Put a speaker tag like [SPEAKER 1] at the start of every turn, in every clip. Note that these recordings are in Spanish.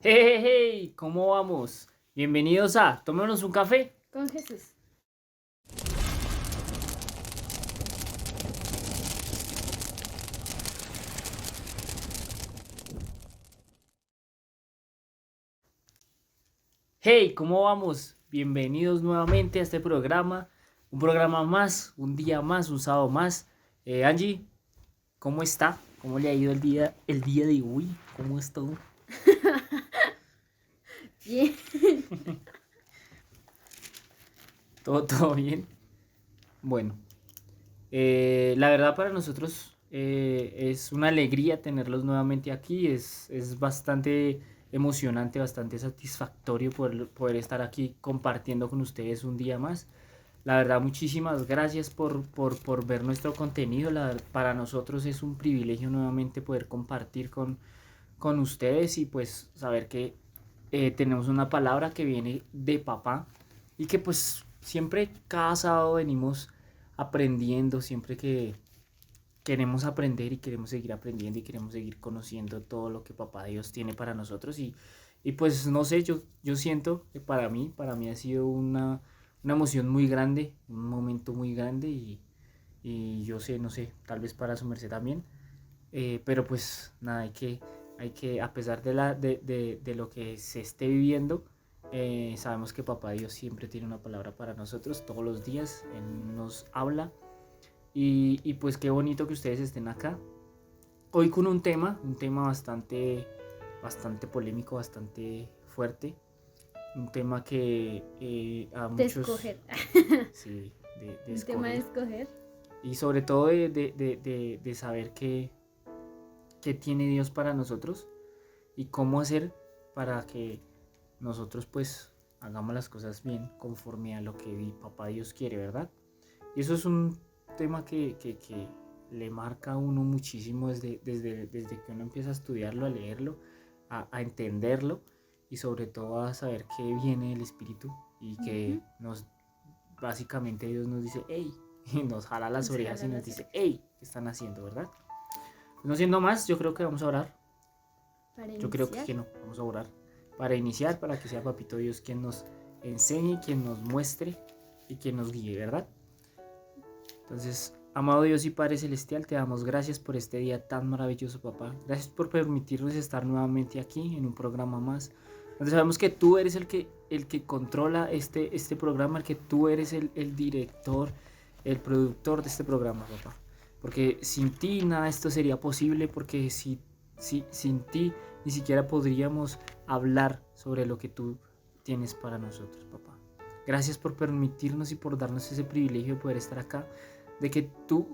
[SPEAKER 1] Hey, hey, ¿cómo vamos? Bienvenidos a Tomémonos un café.
[SPEAKER 2] Con Jesús.
[SPEAKER 1] Hey, ¿cómo vamos? Bienvenidos nuevamente a este programa. Un programa más, un día más, un sábado más. Angie, ¿cómo está? ¿Cómo le ha ido el día de hoy? ¿Cómo está?
[SPEAKER 2] Bien.
[SPEAKER 1] ¿Todo bien? Bueno, la verdad para nosotros es una alegría tenerlos nuevamente aquí. Es bastante emocionante, bastante satisfactorio poder estar aquí compartiendo con ustedes un día más. La verdad, muchísimas gracias por ver nuestro contenido. Para nosotros es un privilegio nuevamente poder compartir con ustedes y pues saber que tenemos una palabra que viene de papá y que pues siempre cada sábado venimos aprendiendo, siempre que queremos aprender y queremos seguir aprendiendo y queremos seguir conociendo todo lo que papá Dios tiene para nosotros y pues no sé, yo siento que para mí ha sido una emoción muy grande, un momento muy grande y yo sé, no sé, tal vez para su merced también, pero pues nada, hay que a pesar de lo que se esté viviendo, sabemos que papá Dios siempre tiene una palabra para nosotros todos los días, Él nos habla y pues qué bonito que ustedes estén acá. Hoy con un tema bastante polémico, bastante fuerte. Un tema que a
[SPEAKER 2] De
[SPEAKER 1] muchos,
[SPEAKER 2] escoger.
[SPEAKER 1] sí, de
[SPEAKER 2] Un tema de
[SPEAKER 1] escoger.
[SPEAKER 2] escoger.
[SPEAKER 1] Y sobre todo de saber qué tiene Dios para nosotros y cómo hacer para que nosotros pues hagamos las cosas bien conforme a lo que papá Dios quiere, ¿verdad? Y eso es un tema que le marca a uno muchísimo desde que uno empieza a estudiarlo, a leerlo, a entenderlo y sobre todo a saber que viene el Espíritu y que básicamente Dios nos dice, hey, y nos jala las
[SPEAKER 2] Nos
[SPEAKER 1] orejas y
[SPEAKER 2] jala
[SPEAKER 1] nos
[SPEAKER 2] las
[SPEAKER 1] dice,
[SPEAKER 2] orejas.
[SPEAKER 1] hey, ¿qué están haciendo, verdad? No siendo más, yo creo que vamos a orar.
[SPEAKER 2] Para
[SPEAKER 1] Yo creo
[SPEAKER 2] iniciar.
[SPEAKER 1] que no, vamos a orar para iniciar, para que sea Papito Dios quien nos enseñe, quien nos muestre y quien nos guíe, ¿verdad? Entonces, amado Dios y Padre Celestial, te damos gracias por este día tan maravilloso, papá. Gracias por permitirnos estar nuevamente aquí en un programa más. Donde sabemos que tú eres el que controla este programa, el que tú eres el director, el productor de este programa, papá. Porque sin ti nada de esto sería posible, porque sin ti ni siquiera podríamos hablar sobre lo que tú tienes para nosotros, papá. Gracias por permitirnos y por darnos ese privilegio de poder estar acá, de que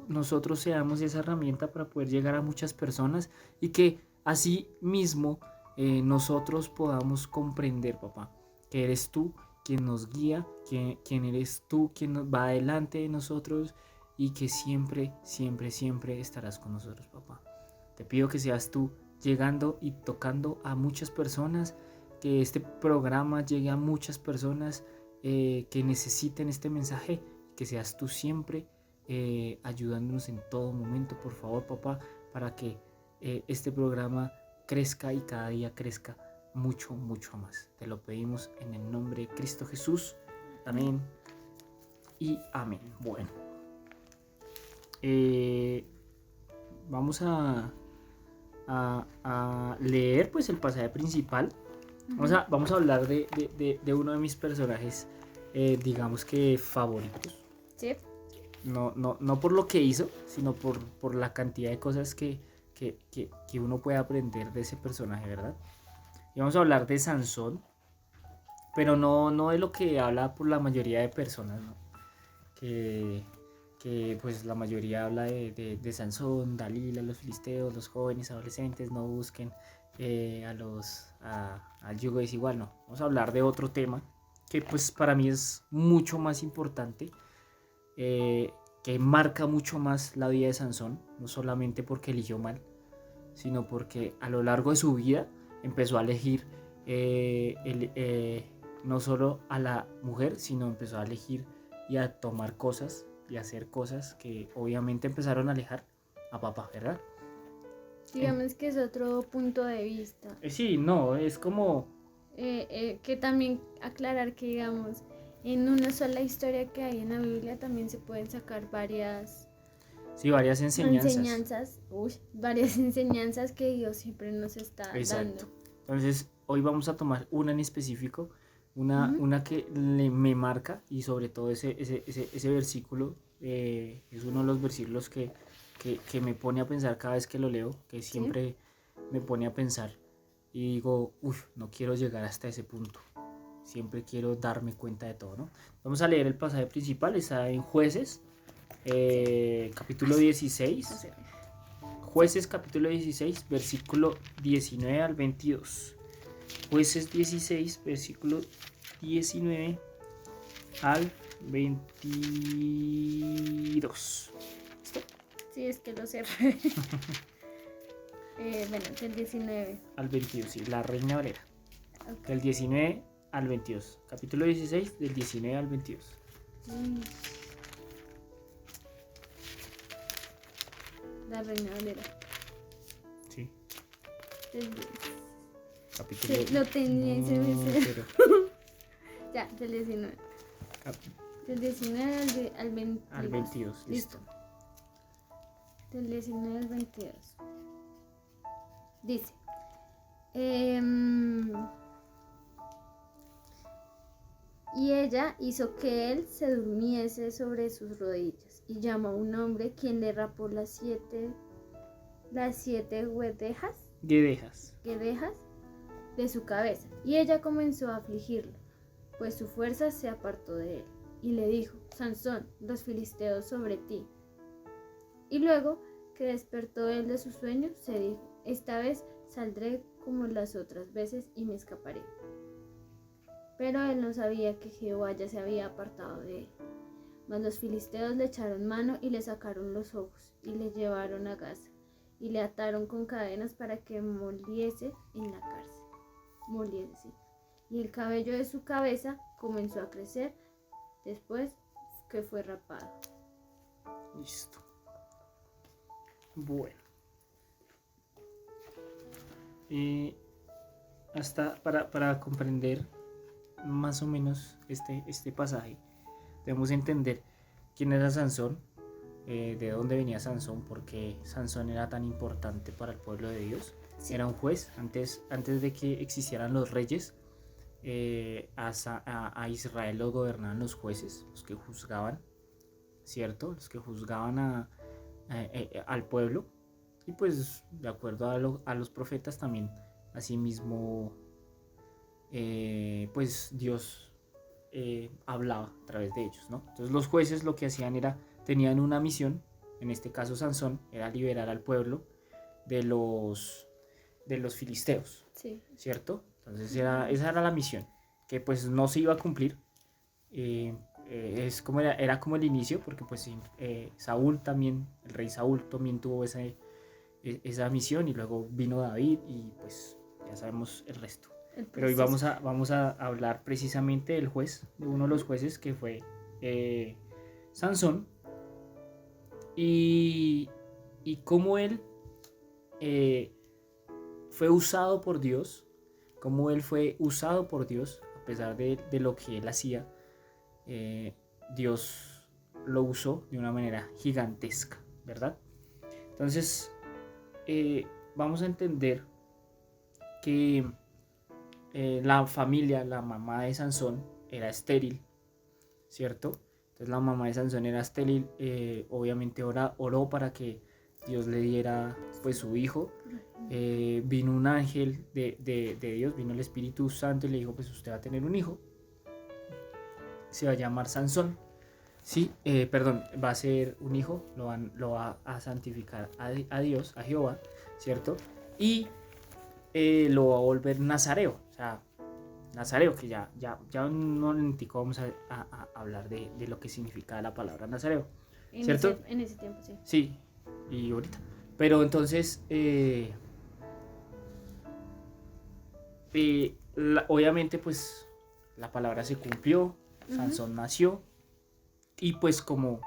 [SPEAKER 1] nosotros seamos esa herramienta para poder llegar a muchas personas y que así mismo nosotros podamos comprender, papá, que eres tú quien nos guía, quien eres tú quien va adelante de nosotros y que siempre, siempre, siempre estarás con nosotros, papá. Te pido que seas tú llegando y tocando a muchas personas, que este programa llegue a muchas personas que necesiten este mensaje, que seas tú siempre ayudándonos en todo momento, por favor, papá, para que este programa crezca y cada día crezca mucho, mucho más. Te lo pedimos en el nombre de Cristo Jesús. Amén y amén. Bueno, vamos a leer pues el pasaje principal. Vamos a hablar de uno de mis personajes, digamos que favoritos.
[SPEAKER 2] Sí.
[SPEAKER 1] No por lo que hizo, sino por la cantidad de cosas que uno puede aprender de ese personaje, ¿verdad? Y vamos a hablar de Sansón, pero no de lo que habla por la mayoría de personas, ¿no? Que pues la mayoría habla de Sansón, Dalila, los filisteos, los jóvenes, adolescentes, no busquen al yugo desigual, no. Vamos a hablar de otro tema que pues para mí es mucho más importante, que marca mucho más la vida de Sansón, no solamente porque eligió mal, sino porque a lo largo de su vida empezó a elegir no solo a la mujer, sino empezó a elegir y a tomar cosas y a hacer cosas que obviamente empezaron a alejar a papá, ¿verdad?
[SPEAKER 2] Digamos que es otro punto de vista.
[SPEAKER 1] Sí, no, es como,
[SPEAKER 2] Que también aclarar que, digamos, en una sola historia que hay en la Biblia también se pueden sacar varias
[SPEAKER 1] sí, varias
[SPEAKER 2] enseñanzas, varias enseñanzas que Dios siempre nos está
[SPEAKER 1] Exacto.
[SPEAKER 2] dando.
[SPEAKER 1] Entonces, hoy vamos a tomar una en específico, una que me marca, y sobre todo ese versículo es uno de los versículos que me pone a pensar cada vez que lo leo, que siempre me pone a pensar y digo, uff, no quiero llegar hasta ese punto. Siempre quiero darme cuenta de todo, ¿no? Vamos a leer el pasaje principal, está en Jueces, capítulo 16. Jueces capítulo 16, versículo 19 al 22. Jueces 16, versículo 19 al 22. ¿Listo?
[SPEAKER 2] Sí, es que lo sé. Bueno, del 19.
[SPEAKER 1] Al 22, sí, la Reina Valera.
[SPEAKER 2] Okay.
[SPEAKER 1] Del 19 al 22. Capítulo 16, del 19 al 22.
[SPEAKER 2] La Reina Valera.
[SPEAKER 1] Sí.
[SPEAKER 2] Capítulo... Sí, lo tenía y se me pero... Ya, del 19. Del 19 al 22.
[SPEAKER 1] Al 22, listo.
[SPEAKER 2] Del 19 al 22. Dice. Y ella hizo que él se durmiese sobre sus rodillas y llamó a un hombre quien le rapó las siete guedejas de su cabeza. Y ella comenzó a afligirlo, pues su fuerza se apartó de él. Y le dijo: Sansón, los filisteos sobre ti. Y luego que despertó él de su sueño, se dijo: esta vez saldré como las otras veces y me escaparé. Pero él no sabía que Jehová ya se había apartado de él. Mas los filisteos le echaron mano y le sacaron los ojos y le llevaron a Gaza y le ataron con cadenas para que moliese en la cárcel. Y el cabello de su cabeza comenzó a crecer después que fue rapado.
[SPEAKER 1] Listo. Bueno. Hasta para comprender más o menos este pasaje, debemos entender quién era Sansón, de dónde venía Sansón, porque Sansón era tan importante para el pueblo de Dios. Sí. Era un juez, antes de que existieran los reyes, a Israel lo gobernaban los jueces, los que juzgaban, ¿cierto? Los que juzgaban al pueblo, y pues de acuerdo a los profetas también, asimismo, pues Dios hablaba a través de ellos, ¿no? Entonces los jueces lo que hacían era, tenían una misión, en este caso Sansón, era liberar al pueblo de los filisteos, sí. ¿Cierto? Entonces esa era la misión, que pues no se iba a cumplir. Era como el inicio, porque pues Saúl también, el rey Saúl también tuvo esa misión, y luego vino David y pues ya sabemos el resto. Pero hoy vamos a hablar precisamente del juez, de uno de los jueces, que fue Sansón, y cómo él fue usado por Dios, a pesar de lo que él hacía. Dios lo usó de una manera gigantesca, ¿verdad? Entonces vamos a entender que la familia, la mamá de Sansón era estéril, ¿cierto? Entonces la mamá de Sansón era estéril, obviamente oró para que Dios le diera pues su hijo. Vino un ángel de Dios, vino el Espíritu Santo y le dijo: pues usted va a tener un hijo, se va a llamar Sansón. Sí, va a ser un hijo, lo va a santificar a Dios, a Jehová, ¿cierto? Y lo va a volver nazareo, o sea, nazareo, que ya en un momentico vamos a hablar de lo que significa la palabra nazareo, ¿cierto?
[SPEAKER 2] En ese tiempo, sí.
[SPEAKER 1] Sí, y ahorita. Pero entonces, obviamente, pues, la palabra se cumplió, Sansón nació, y pues como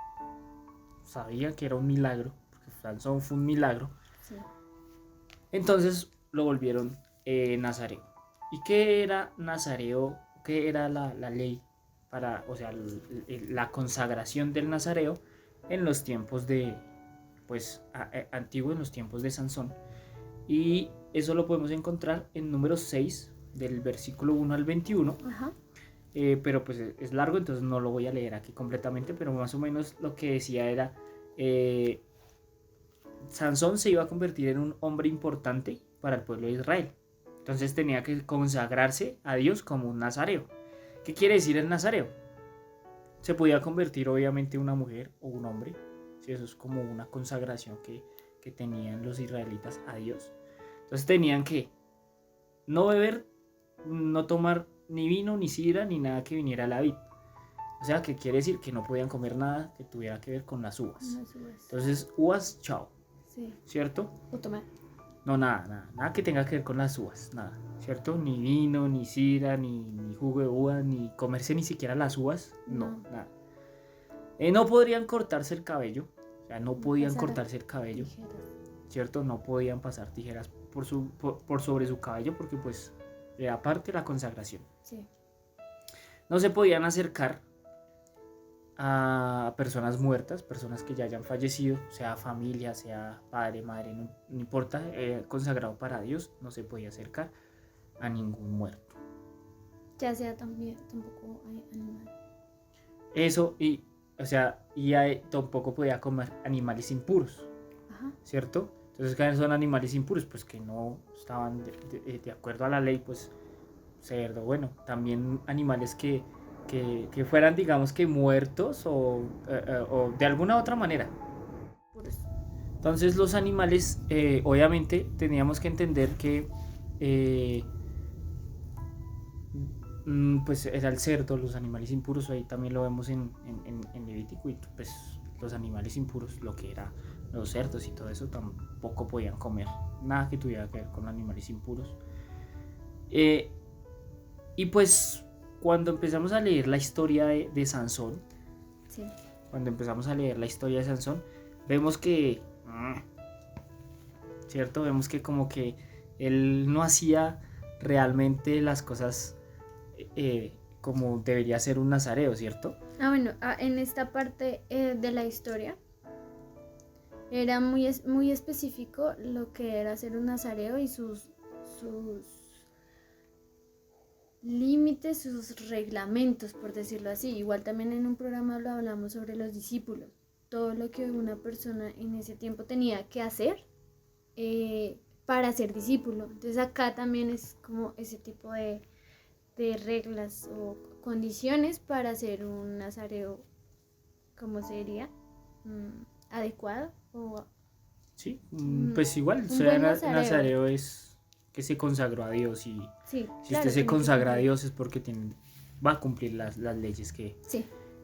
[SPEAKER 1] sabía que era un milagro, porque Sansón fue un milagro, sí. Entonces lo volvieron nazareo. ¿Y qué era nazareo? ¿Qué era la ley para, o sea, la consagración del nazareo en los tiempos de, pues, antiguos, en los tiempos de Sansón? Y eso lo podemos encontrar en número 6, del versículo 1 al 21.
[SPEAKER 2] Ajá.
[SPEAKER 1] Pero pues es largo, entonces no lo voy a leer aquí completamente, pero más o menos lo que decía era, Sansón se iba a convertir en un hombre importante para el pueblo de Israel. Entonces tenía que consagrarse a Dios como un nazareo. ¿Qué quiere decir el nazareo? Se podía convertir obviamente una mujer o un hombre. ¿Sí? Eso es como una consagración que tenían los israelitas a Dios. Entonces tenían que no beber, no tomar ni vino, ni sidra, ni nada que viniera a la vid. O sea, que quiere decir que no podían comer nada que tuviera que ver con las uvas. Entonces, uvas, chao.
[SPEAKER 2] Sí.
[SPEAKER 1] ¿Cierto?
[SPEAKER 2] O tomar.
[SPEAKER 1] No, nada que tenga que ver con las uvas, nada, ¿cierto? Ni vino, ni sidra, ni jugo de uva, ni comerse ni siquiera las uvas, no, nada. No podrían cortarse el cabello, o sea, no podían cortarse el cabello, tijeras. ¿Cierto? No podían pasar tijeras por sobre su cabello porque pues era parte de la consagración.
[SPEAKER 2] Sí.
[SPEAKER 1] No se podían acercar a personas muertas, personas que ya hayan fallecido, sea familia, sea padre, madre, no importa, consagrado para Dios, no se podía acercar a ningún muerto.
[SPEAKER 2] Ya sea también, tampoco hay animal.
[SPEAKER 1] Eso, y tampoco podía comer animales impuros. Ajá. ¿Cierto? Entonces, ¿qué son animales impuros? Pues que no estaban de acuerdo a la ley, pues cerdo, bueno, también animales que fueran, digamos que muertos o de alguna otra manera. Entonces los animales, obviamente teníamos que entender que pues era el cerdo, los animales impuros, ahí también lo vemos en Levítico, y pues los animales impuros, lo que era los cerdos y todo eso, tampoco podían comer nada que tuviera que ver con animales impuros. Y pues cuando empezamos a leer la historia de Sansón, sí. Cuando empezamos a leer la historia de Sansón, vemos que, ¿cierto? Vemos que como que él no hacía realmente las cosas como debería ser un nazareo, ¿cierto?
[SPEAKER 2] Bueno, en esta parte de la historia era muy específico lo que era ser un nazareo y sus límites, sus reglamentos, por decirlo así. Igual también en un programa lo hablamos sobre los discípulos, todo lo que una persona en ese tiempo tenía que hacer para ser discípulo. Entonces acá también es como ese tipo de reglas o condiciones para ser un nazareo, ¿cómo sería? ¿Adecuado? O,
[SPEAKER 1] sí, pues igual, o sea, nazareo es que se consagró a Dios, y sí, si claro, usted se consagra a Dios es porque va a cumplir las leyes que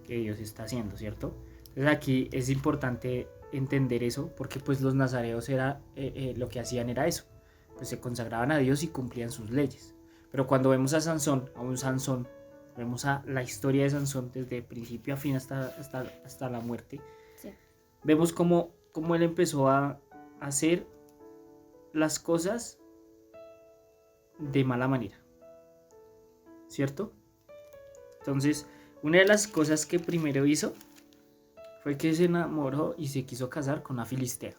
[SPEAKER 1] Dios está haciendo, ¿cierto? Entonces aquí es importante entender eso, porque pues los nazareos lo que hacían era eso, pues se consagraban a Dios y cumplían sus leyes. Pero cuando vemos a Sansón, vemos a la historia de Sansón desde principio a fin hasta la muerte, sí. Vemos cómo él empezó a hacer las cosas de mala manera, ¿cierto? Entonces, una de las cosas que primero hizo fue que se enamoró y se quiso casar con una filistea.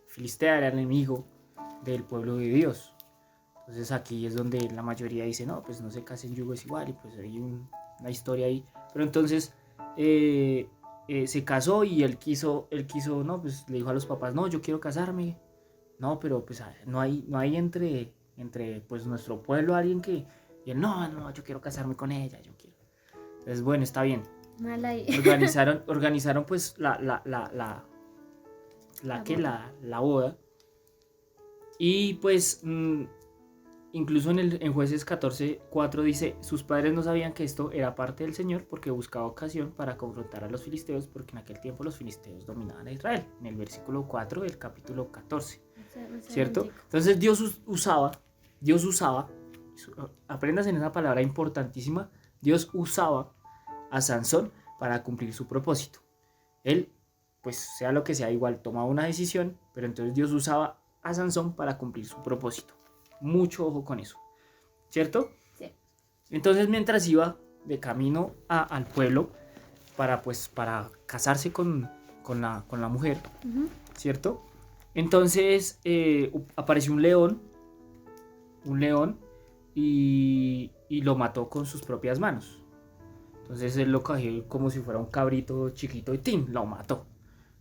[SPEAKER 1] Filistea era el enemigo del pueblo de Dios. Entonces aquí es donde la mayoría dice, no, pues no se casen, yugo es igual, y pues hay una historia ahí. Pero entonces se casó y él quiso, no, pues le dijo a los papás, no, yo quiero casarme. No, pero pues no hay entre pues nuestro pueblo alguien que, y él, no, yo quiero casarme con ella, yo quiero. Entonces, bueno, está bien. Mal ahí. Organizaron pues la boda. Y pues incluso en Jueces 14:4 dice, sus padres no sabían que esto era parte del Señor porque buscaba ocasión para confrontar a los filisteos, porque en aquel tiempo los filisteos dominaban a Israel, en el versículo 4 del capítulo 14, ¿cierto? Entonces Dios usaba, aprendas en esa palabra importantísima, Dios usaba a Sansón para cumplir su propósito. Él, pues sea lo que sea, igual tomaba una decisión, pero entonces Dios usaba a Sansón para cumplir su propósito. Mucho ojo con eso, ¿cierto?
[SPEAKER 2] Sí.
[SPEAKER 1] Entonces, mientras iba de camino al pueblo para casarse con la mujer,
[SPEAKER 2] Ujú.
[SPEAKER 1] ¿cierto? Entonces apareció un león y lo mató con sus propias manos. Entonces él lo cogió como si fuera un cabrito chiquito y ¡tim! Lo mató,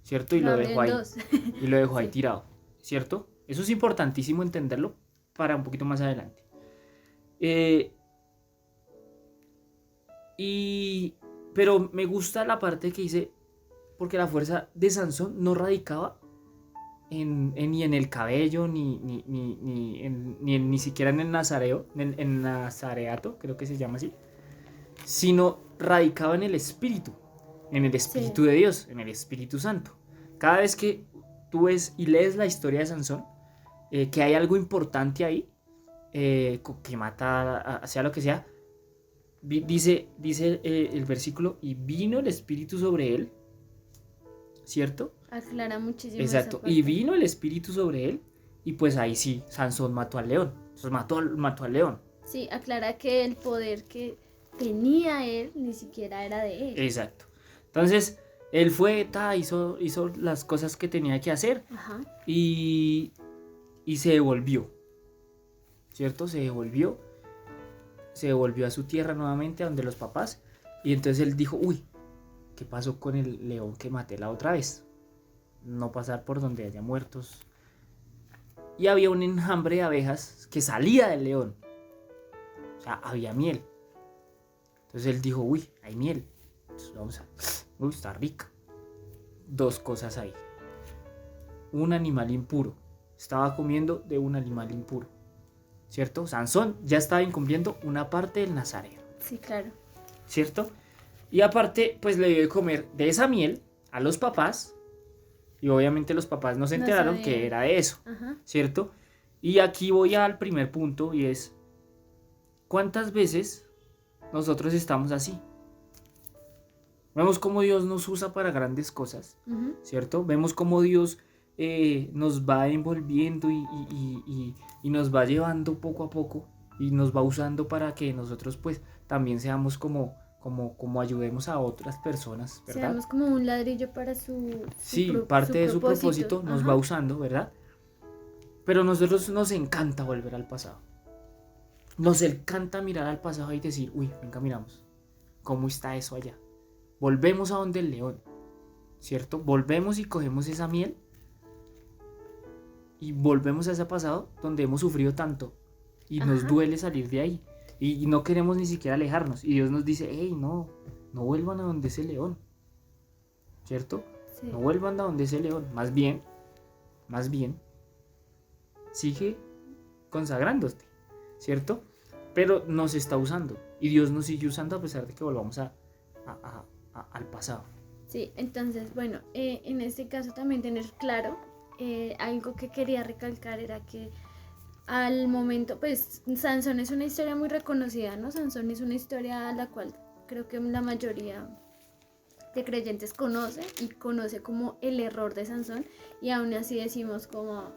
[SPEAKER 1] ¿cierto? Y
[SPEAKER 2] Lo
[SPEAKER 1] lo
[SPEAKER 2] abrió
[SPEAKER 1] dejó
[SPEAKER 2] en
[SPEAKER 1] ahí,
[SPEAKER 2] dos.
[SPEAKER 1] y lo dejó ahí
[SPEAKER 2] Sí.
[SPEAKER 1] tirado, ¿cierto? Eso es importantísimo entenderlo para un poquito más adelante. Pero me gusta la parte que dice, porque la fuerza de Sansón no radicaba ni en el cabello, ni siquiera en el nazareo, en nazareato, creo que se llama así, sino radicaba en el espíritu
[SPEAKER 2] Sí.
[SPEAKER 1] de Dios, en el Espíritu Santo. Cada vez que tú ves y lees la historia de Sansón, que hay algo importante ahí, que mata, sea lo que sea, dice el versículo, y vino el Espíritu sobre él, ¿cierto?
[SPEAKER 2] Aclara muchísimo
[SPEAKER 1] Exacto,
[SPEAKER 2] esa
[SPEAKER 1] y
[SPEAKER 2] parte.
[SPEAKER 1] vino el Espíritu sobre él, y pues ahí sí, Sansón mató al león, entonces mató al león.
[SPEAKER 2] Sí, aclara que el poder que tenía él ni siquiera era de él.
[SPEAKER 1] Exacto. Entonces, él fue, hizo las cosas que tenía que hacer
[SPEAKER 2] Ajá.
[SPEAKER 1] y se devolvió, ¿cierto? Se devolvió a su tierra nuevamente, a donde los papás, y entonces él dijo, uy, ¿qué pasó con el león que maté la otra vez? No pasar por donde haya muertos. Y había un enjambre de abejas que salía del león. O sea, había miel. Entonces él dijo, uy, hay miel. Entonces uy, está rica. Dos cosas ahí. Un animal impuro. Estaba comiendo de un animal impuro, ¿cierto? Sansón ya estaba incumpliendo una parte del nazareo,
[SPEAKER 2] Sí, claro.
[SPEAKER 1] ¿cierto? Y aparte, pues le dio de comer de esa miel a los papás. Y obviamente los papás no se
[SPEAKER 2] No
[SPEAKER 1] enteraron que
[SPEAKER 2] sabía.
[SPEAKER 1] era de eso,
[SPEAKER 2] Ajá.
[SPEAKER 1] ¿cierto? Y aquí voy al primer punto y es, ¿cuántas veces nosotros estamos así? Vemos cómo Dios nos usa para grandes cosas,
[SPEAKER 2] Ujú.
[SPEAKER 1] ¿cierto? Vemos cómo Dios nos va envolviendo y nos va llevando poco a poco y nos va usando para que nosotros pues también seamos como ayudemos a otras personas, ¿verdad?
[SPEAKER 2] Seamos como un ladrillo para
[SPEAKER 1] Sí,
[SPEAKER 2] su
[SPEAKER 1] parte de su
[SPEAKER 2] propósito.
[SPEAKER 1] propósito nos
[SPEAKER 2] Ajá.
[SPEAKER 1] va usando, ¿verdad? Pero a nosotros nos encanta volver al pasado. Nos encanta mirar al pasado y decir, uy, venga, miramos, ¿cómo está eso allá? Volvemos a donde el león, ¿cierto? Volvemos y cogemos esa miel y volvemos a ese pasado donde hemos sufrido tanto y nos
[SPEAKER 2] Ajá.
[SPEAKER 1] duele salir de ahí y no queremos ni siquiera alejarnos y Dios nos dice, hey, no vuelvan a donde ese león, ¿cierto?
[SPEAKER 2] Sí.
[SPEAKER 1] No vuelvan a donde ese león, más bien, sigue consagrándote, ¿cierto? Pero nos está usando y Dios nos sigue usando a pesar de que volvamos al pasado.
[SPEAKER 2] Sí, entonces, bueno, en este caso también tener claro, algo que quería recalcar era que al momento, pues Sansón es una historia muy reconocida, ¿no? Sansón es una historia a la cual creo que la mayoría de creyentes conoce y conoce como el error de Sansón y aún así decimos como,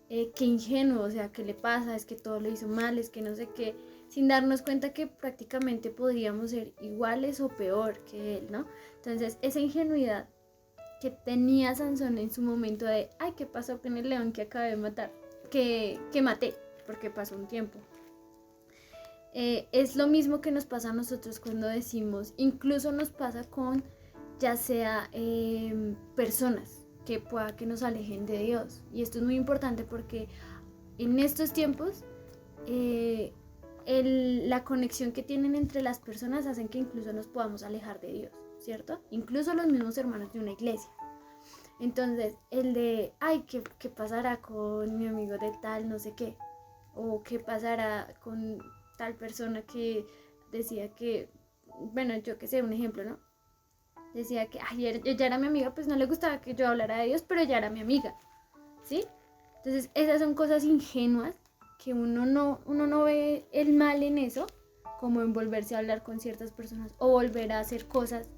[SPEAKER 2] qué ingenuo, o sea, ¿qué le pasa? Es que todo lo hizo mal, es que no sé qué, sin darnos cuenta que prácticamente podríamos ser iguales o peor que él, ¿no? Entonces, esa ingenuidad que tenía Sansón en su momento de, ay, ¿qué pasó con el león que acabé de matar? Que maté, porque pasó un tiempo. Es lo mismo que nos pasa a nosotros cuando decimos, incluso nos pasa con ya sea personas que pueda que nos alejen de Dios. Y esto es muy importante porque en estos tiempos la conexión que tienen entre las personas hacen que incluso nos podamos alejar de Dios, ¿cierto? Incluso los mismos hermanos de una iglesia. Entonces, el de, ay, ¿qué pasará con mi amigo de tal, no sé qué? O qué pasará con tal persona que decía que, bueno, yo que sé, un ejemplo, ¿no? Decía que ayer ella era mi amiga, pues no le gustaba que yo hablara de Dios, pero ella era mi amiga, ¿sí? Entonces, esas son cosas ingenuas que uno no ve el mal en eso, como en volverse a hablar con ciertas personas o volver a hacer cosas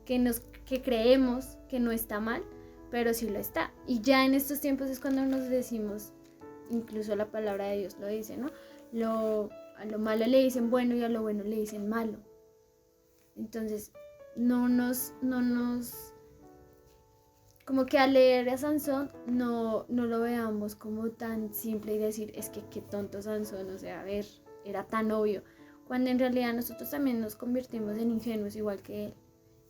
[SPEAKER 2] que creemos que no está mal, pero sí lo está. Y ya en estos tiempos es cuando nos decimos, incluso la palabra de Dios lo dice, ¿no? A lo malo le dicen bueno y a lo bueno le dicen malo. Entonces, no nos, como que al leer a Sansón, no lo veamos como tan simple y decir, es que qué tonto Sansón, o sea, a ver, era tan obvio. Cuando en realidad nosotros también nos convertimos en ingenuos igual que él.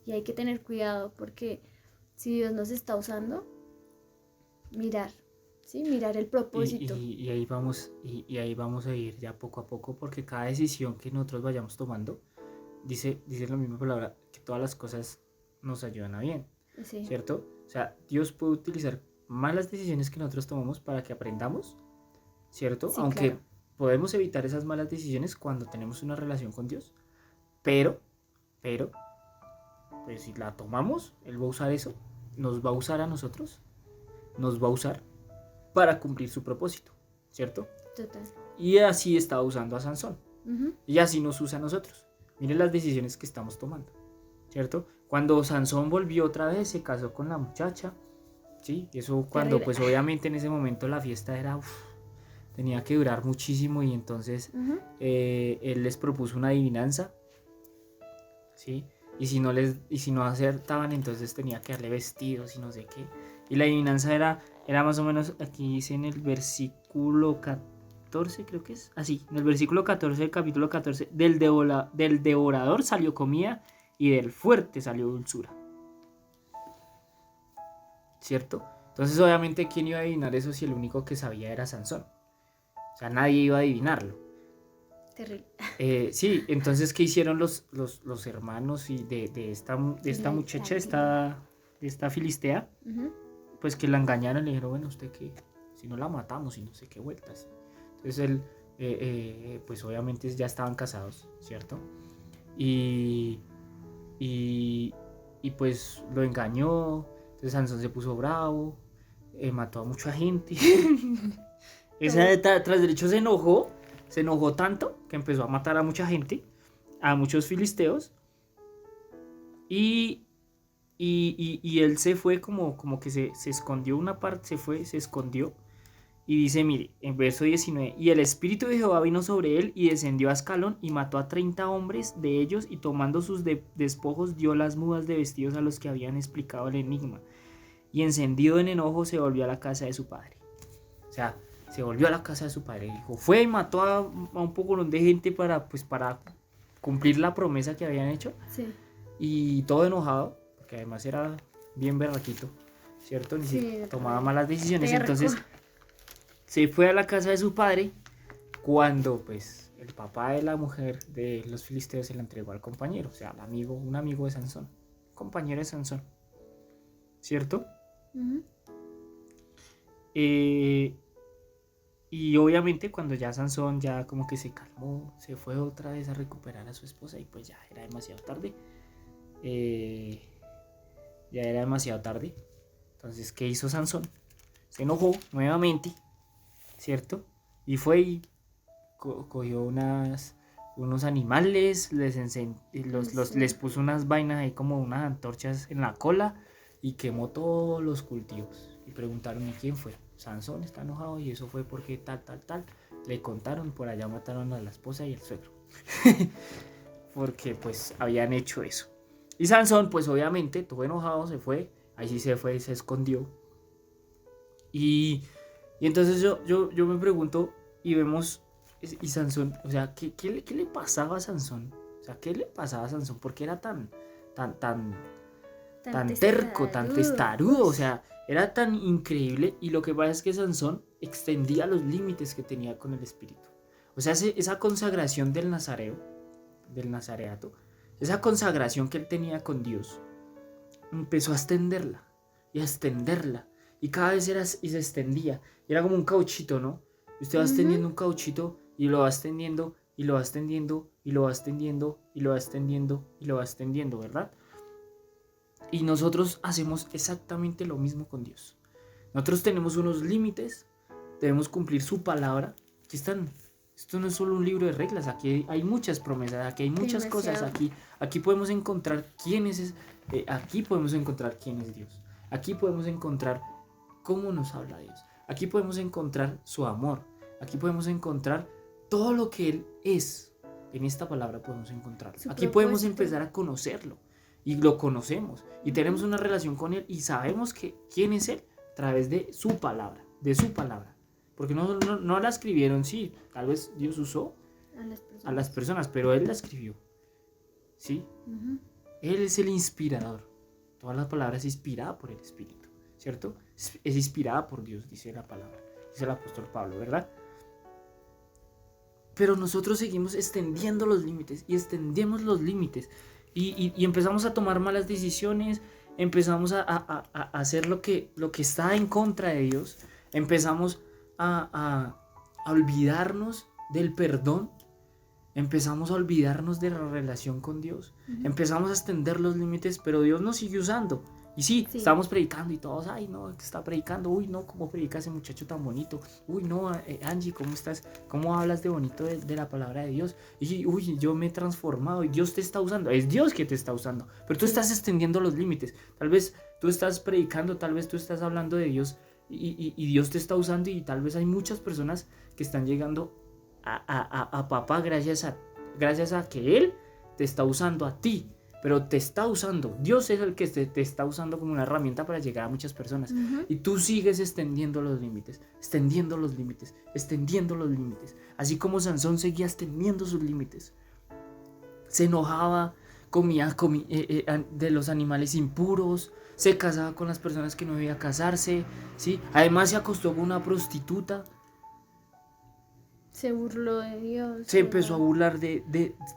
[SPEAKER 2] Y hay que tener cuidado porque si Dios nos está usando, mirar, ¿sí? Mirar el propósito.
[SPEAKER 1] Y ahí vamos, y ahí vamos a ir ya poco a poco, porque cada decisión que nosotros vayamos tomando, dice la misma palabra, que todas las cosas nos ayudan a bien,
[SPEAKER 2] Sí.
[SPEAKER 1] ¿cierto? O sea, Dios puede utilizar malas decisiones que nosotros tomamos para que aprendamos, ¿cierto?
[SPEAKER 2] Sí,
[SPEAKER 1] Aunque
[SPEAKER 2] claro.
[SPEAKER 1] podemos evitar esas malas decisiones cuando tenemos una relación con Dios, pero, pues si la tomamos, Él va a usar eso, nos va a usar a nosotros, nos va a usar para cumplir su propósito, ¿cierto?
[SPEAKER 2] Total.
[SPEAKER 1] Y así estaba usando a Sansón.
[SPEAKER 2] Uh-huh.
[SPEAKER 1] Y así nos usa a nosotros. Miren las decisiones que estamos tomando, ¿cierto? Cuando Sansón volvió otra vez, se casó con la muchacha, ¿sí? Eso cuando,
[SPEAKER 2] Terrible.
[SPEAKER 1] pues obviamente en ese momento la fiesta era, tenía que durar muchísimo y entonces él les propuso una adivinanza, ¿sí? Y si no acertaban, entonces tenía que darle vestidos y no sé qué. Y la adivinanza era más o menos, aquí dice en el versículo 14, creo que es. Así, en el versículo 14 del capítulo 14, del devorador salió comida y del fuerte salió dulzura. ¿Cierto? Entonces, obviamente, ¿quién iba a adivinar eso si el único que sabía era Sansón? O sea, nadie iba a adivinarlo.
[SPEAKER 2] Terrible.
[SPEAKER 1] Sí, entonces, ¿qué hicieron los hermanos y de esta muchacha, de esta filistea?
[SPEAKER 2] Uh-huh.
[SPEAKER 1] Pues que la engañaron y le dijeron, bueno, usted que si no la matamos y no sé qué vueltas. Entonces él, pues obviamente ya estaban casados, ¿cierto? Y pues lo engañó, entonces Sansón se puso bravo, mató a mucha gente. Tras derecho se enojó tanto que empezó a matar a mucha gente, a muchos filisteos, y él se fue como que se escondió una parte, se escondió. Y dice, mire, en verso 19, y el Espíritu de Jehová vino sobre él y descendió a Ascalón y mató a 30 hombres de ellos y tomando sus despojos dio las mudas de vestidos a los que habían explicado el enigma. Y encendido en enojo se volvió a la casa de su padre. O sea, se volvió a la casa de su padre. Dijo, fue y mató a un poco de gente para cumplir la promesa que habían hecho.
[SPEAKER 2] Sí.
[SPEAKER 1] Y todo enojado, porque además era bien berraquito, ¿cierto? Ni siquiera tomaba malas decisiones.
[SPEAKER 2] Terco.
[SPEAKER 1] Entonces se fue a la casa de su padre cuando pues el papá de la mujer de los filisteos se la entregó al compañero, o sea, un amigo de Sansón, compañero de Sansón, ¿cierto?
[SPEAKER 2] Uh-huh.
[SPEAKER 1] Y obviamente cuando ya Sansón ya como que se calmó, se fue otra vez a recuperar a su esposa y pues ya era demasiado tarde. Entonces, ¿qué hizo Sansón? Se enojó nuevamente, ¿cierto? Y fue y cogió unos animales, les puso unas vainas ahí como unas antorchas en la cola y quemó todos los cultivos. Y preguntaron, ¿y quién fue? Sansón está enojado y eso fue porque tal. Le contaron, por allá mataron a la esposa y el suegro. Porque pues habían hecho eso. Y Sansón pues obviamente todo enojado se fue. Ahí sí se fue, se escondió. Y entonces yo me pregunto y vemos, y Sansón, o sea, ¿qué le pasaba a Sansón? O sea, ¿qué le pasaba a Sansón? ¿Por qué era tan terco, tan testarudo? O sea, era tan increíble. Y lo que pasa es que Sansón extendía los límites que tenía con el espíritu. O sea, esa consagración del nazareato, esa consagración que él tenía con Dios, empezó a extenderla y a extenderla. Y cada vez y se extendía. Era como un cauchito, ¿no? Usted va extendiendo un cauchito y lo va extendiendo y lo va extendiendo y lo va extendiendo y lo va extendiendo y lo va extendiendo, ¿verdad? Y nosotros hacemos exactamente lo mismo con Dios. Nosotros tenemos unos límites, debemos cumplir su palabra. Aquí están. Esto no es solo un libro de reglas, aquí hay muchas promesas, aquí hay muchas cosas, aquí podemos encontrar quién es, aquí podemos encontrar quién es Dios, aquí podemos encontrar cómo nos habla Dios, Aquí podemos encontrar su amor. Aquí podemos encontrar todo lo que Él es. En esta palabra podemos encontrarlo. Aquí podemos empezar a conocerlo. Y lo conocemos. Y tenemos una relación con Él. Y sabemos quién es Él a través de su palabra. De su palabra. Porque no la escribieron, sí. Tal vez Dios usó a las personas. Pero Él la escribió. ¿Sí? Él es el inspirador. Toda la palabra es inspirada por el Espíritu. ¿Cierto? Es inspirada por Dios, dice la palabra. Dice el apóstol Pablo, ¿verdad? Pero nosotros seguimos extendiendo los límites y extendemos los límites y empezamos a tomar malas decisiones, empezamos a hacer lo que está en contra de Dios, empezamos a olvidarnos del perdón, empezamos a olvidarnos de la relación con Dios, empezamos a extender los límites, pero Dios nos sigue usando. Y sí, estamos predicando y todos, ay no, que está predicando, uy no, cómo predica ese muchacho tan bonito, uy no, Angie, ¿cómo estás? ¿Cómo hablas de bonito de la palabra de Dios? Y uy, yo me he transformado y Dios te está usando, es Dios que te está usando, pero tú estás extendiendo los límites, tal vez tú estás predicando, tal vez tú estás hablando de Dios y Dios te está usando y tal vez hay muchas personas que están llegando a papá gracias a que Él te está usando a ti. Pero te está usando, Dios es el que te está usando como una herramienta para llegar a muchas personas. Y tú sigues extendiendo los límites, extendiendo los límites, extendiendo los límites. Así como Sansón seguía extendiendo sus límites. Se enojaba, comía de los animales impuros, se casaba con las personas que no debía casarse, ¿sí? Además se acostó con una prostituta.
[SPEAKER 2] Se burló de Dios.
[SPEAKER 1] Se empezó a burlar de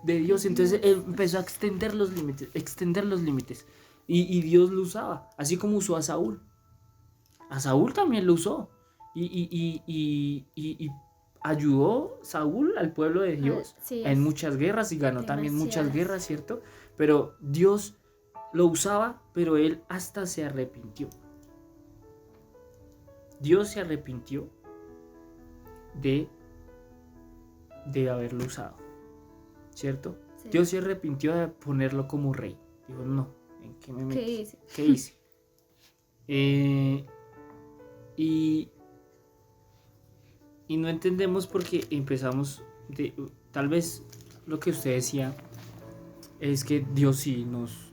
[SPEAKER 1] Dios. Entonces empezó a extender los límites. Y Dios lo usaba. Así como usó a Saúl. A Saúl también lo usó. Y ayudó Saúl al pueblo de Dios en muchas guerras. Y ganó también muchas guerras, ¿cierto? Pero Dios lo usaba, pero él hasta se arrepintió. Dios se arrepintió de haberlo usado, ¿cierto? Sí. Dios se arrepintió de ponerlo como rey. Dijo, no, ¿en qué me metí? ¿Qué hice? Y no entendemos porque empezamos tal vez lo que usted decía es que Dios sí nos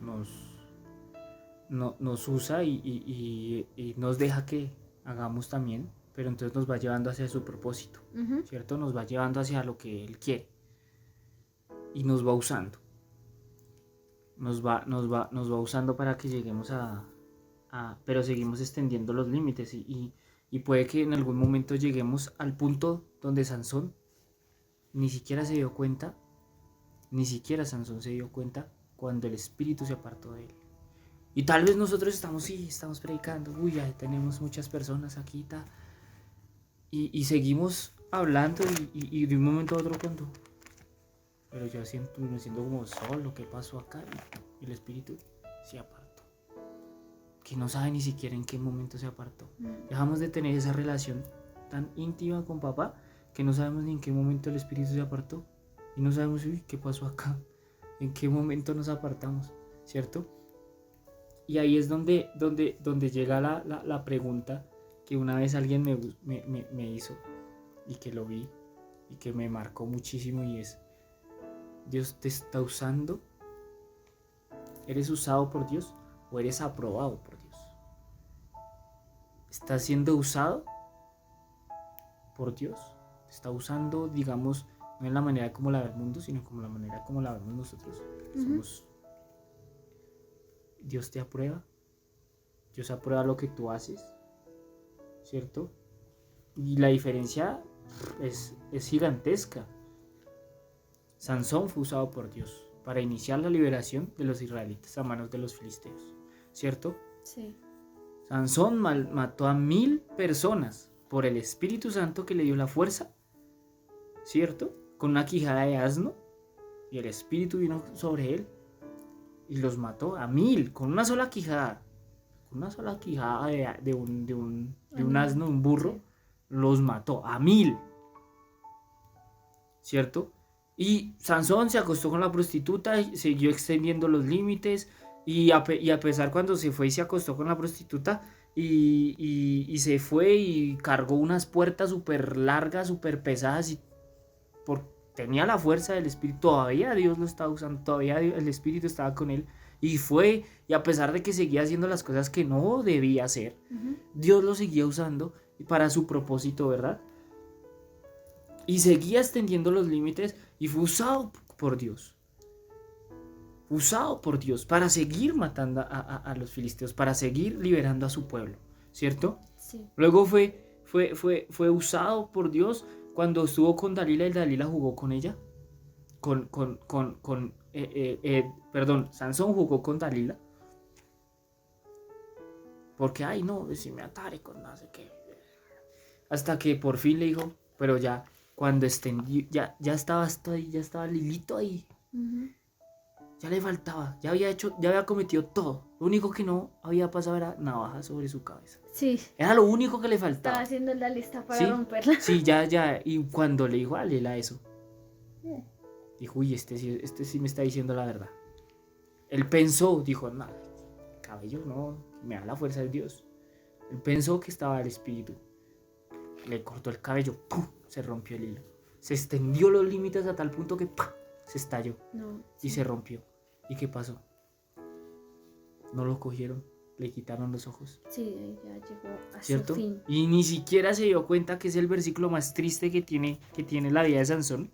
[SPEAKER 1] usa y nos deja que hagamos también, pero entonces nos va llevando hacia su propósito, ¿cierto? Nos va llevando hacia lo que Él quiere y nos va usando. Nos va usando para que lleguemos pero seguimos extendiendo los límites y puede que en algún momento lleguemos al punto donde Sansón ni siquiera Sansón se dio cuenta cuando el espíritu se apartó de él. Y tal vez nosotros estamos predicando, ya tenemos muchas personas aquí, y seguimos hablando y de un momento a otro pero yo me siento como solo, ¿qué pasó acá? Y el espíritu se apartó, que no sabe ni siquiera en qué momento se apartó. Dejamos de tener esa relación tan íntima con papá que no sabemos ni en qué momento el espíritu se apartó y no sabemos qué pasó acá, en qué momento nos apartamos, ¿cierto? Y ahí es donde llega la pregunta que una vez alguien me hizo y que lo vi y que me marcó muchísimo, y es: ¿Dios te está usando? ¿Eres usado por Dios o eres aprobado por Dios? ¿Estás siendo usado por Dios? ¿Te está usando, digamos, no en la manera como la ve el mundo, sino como la manera como la vemos nosotros? Dios te aprueba. Dios aprueba lo que tú haces, ¿cierto? Y la diferencia es gigantesca. Sansón fue usado por Dios para iniciar la liberación de los israelitas a manos de los filisteos, ¿cierto?
[SPEAKER 2] Sí.
[SPEAKER 1] Sansón mató a 1000 personas por el Espíritu Santo que le dio la fuerza, ¿cierto? Con una quijada de asno, y el Espíritu vino sobre él y los mató a 1000 con una sola quijada. Con una sola quijada de un asno, un burro, sí. Los mató a 1000, ¿cierto? Y Sansón se acostó con la prostituta y siguió extendiendo los límites, y a pesar cuando se fue y se acostó con la prostituta, y se fue y cargó unas puertas súper largas, súper pesadas tenía la fuerza del Espíritu, todavía Dios lo estaba usando, todavía el Espíritu estaba con él y fue, y a pesar de que seguía haciendo las cosas que no debía hacer, Dios lo seguía usando para su propósito, ¿verdad? Y seguía extendiendo los límites y fue usado por Dios. Usado por Dios para seguir matando a los filisteos, para seguir liberando a su pueblo, ¿cierto?
[SPEAKER 2] Sí.
[SPEAKER 1] Luego fue usado por Dios cuando estuvo con Dalila y Dalila jugó con ella. Sansón jugó con Dalila. Porque, ay, no, si me atare con no sé qué. Hasta que por fin le dijo, pero ya, cuando extendió, ya estaba Lilito ahí. Ya le faltaba, ya había cometido todo. Lo único que no había pasado era navaja sobre su cabeza.
[SPEAKER 2] Sí.
[SPEAKER 1] Era lo único que le faltaba.
[SPEAKER 2] Estaba haciendo la lista para
[SPEAKER 1] ¿Sí?
[SPEAKER 2] romperla.
[SPEAKER 1] Sí, ya. Y cuando le dijo a Lela eso, dijo, uy, este sí me está diciendo la verdad. Él pensó, dijo, no, cabello no, me da la fuerza de Dios. Él pensó que estaba el espíritu. Le cortó el cabello, ¡pum! Se rompió el hilo. Se extendió los límites a tal punto que ¡pum! Se estalló.
[SPEAKER 2] No,
[SPEAKER 1] y se rompió. ¿Y qué pasó? No lo cogieron, le quitaron los ojos.
[SPEAKER 2] Sí, ya llegó a
[SPEAKER 1] ¿Cierto?
[SPEAKER 2] su fin.
[SPEAKER 1] Y ni siquiera se dio cuenta que es el versículo más triste que tiene la vida de Sansón.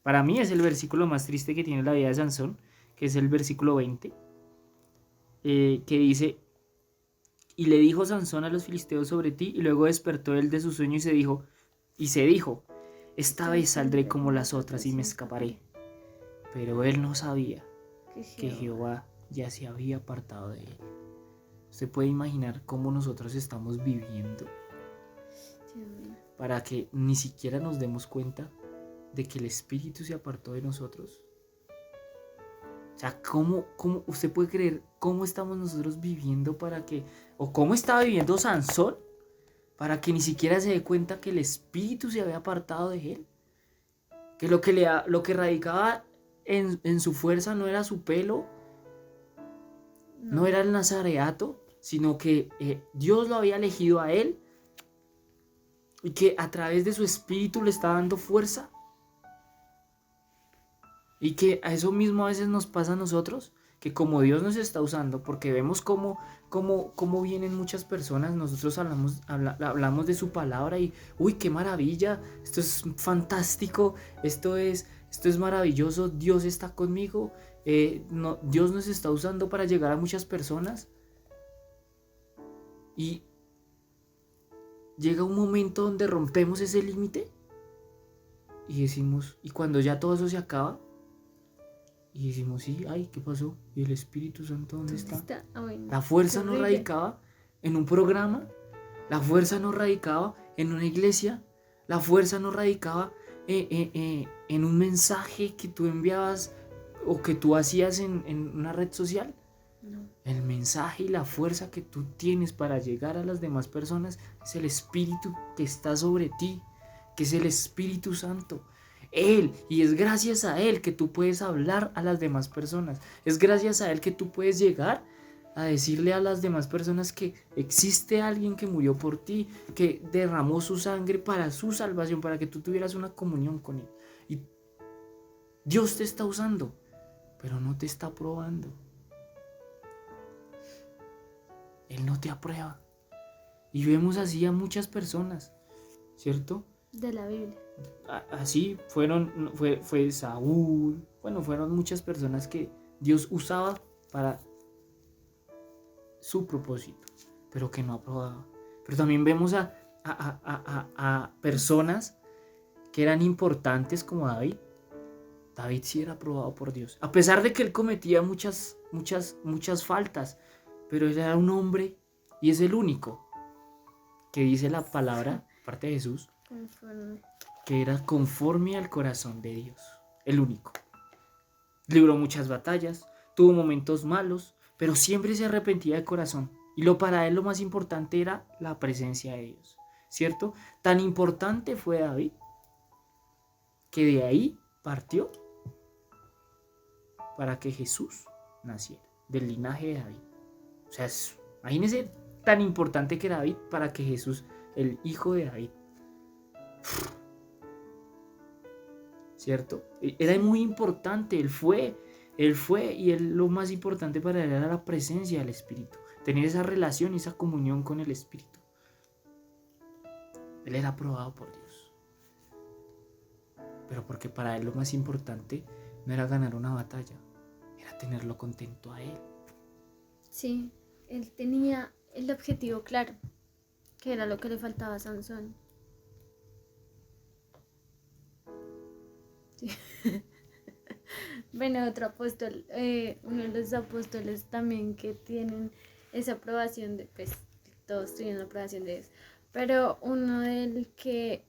[SPEAKER 1] Para mí es el versículo más triste que tiene la vida de Sansón, que es el versículo 20, que dice, y le dijo Sansón a los filisteos sobre ti, y luego despertó él de su sueño y se dijo, esta vez saldré como las otras y me escaparé. Pero él no sabía que Jehová ya se había apartado de él. Usted puede imaginar cómo nosotros estamos viviendo para que ni siquiera nos demos cuenta de que el Espíritu se apartó de nosotros. O sea, ¿cómo usted puede creer cómo estamos nosotros viviendo o cómo estaba viviendo Sansón para que ni siquiera se dé cuenta que el Espíritu se había apartado de él? Que lo que radicaba en su fuerza no era su pelo, no era el nazareato, sino que Dios lo había elegido a él y que a través de su espíritu le está dando fuerza. Y que a eso mismo a veces nos pasa a nosotros, que como Dios nos está usando, porque vemos cómo vienen muchas personas, nosotros hablamos de su palabra y uy, qué maravilla, esto es fantástico, esto es maravilloso, Dios está conmigo, Dios nos está usando para llegar a muchas personas. Y llega un momento donde rompemos ese límite y decimos, y cuando ya todo eso se acaba, y decimos, sí, ay, ¿qué pasó? ¿Y el Espíritu Santo dónde está? La fuerza no radicaba en un programa, la fuerza no radicaba en una iglesia, la fuerza no radicaba en un mensaje que tú enviabas o que tú hacías en una red social. No. El mensaje y la fuerza que tú tienes para llegar a las demás personas es el Espíritu que está sobre ti, que es el Espíritu Santo. Él, y es gracias a Él que tú puedes hablar a las demás personas. Es gracias a Él que tú puedes llegar a decirle a las demás personas que existe alguien que murió por ti, que derramó su sangre para su salvación, para que tú tuvieras una comunión con Él. Y Dios te está usando, pero no te está probando. Él no te aprueba. Y vemos así a muchas personas, ¿cierto?
[SPEAKER 2] De la Biblia.
[SPEAKER 1] Así fue Saúl, fueron muchas personas que Dios usaba para su propósito, pero que no aprobaba. Pero también vemos a personas que eran importantes como David. David sí era aprobado por Dios, a pesar de que él cometía muchas faltas, pero él era un hombre y es el único que dice la palabra, aparte de Jesús, que era conforme al corazón de Dios, el único. Libró muchas batallas, tuvo momentos malos, pero siempre se arrepentía de corazón. Y para él lo más importante era la presencia de Dios, ¿cierto? Tan importante fue David que de ahí partió para que Jesús naciera, del linaje de David. O sea, imagínense tan importante que David para que Jesús, el hijo de David, ¿cierto? Era muy importante, él fue, y lo más importante para él era la presencia del Espíritu, tener esa relación y esa comunión con el Espíritu. Él era aprobado por Dios, pero porque para él lo más importante no era ganar una batalla, era tenerlo contento a él.
[SPEAKER 2] Sí, él tenía el objetivo claro, que era lo que le faltaba a Sansón. Sí. Bueno, otro apóstol, uno de los apóstoles también que tienen esa aprobación de, pues todos tienen la aprobación de Dios, pero uno del que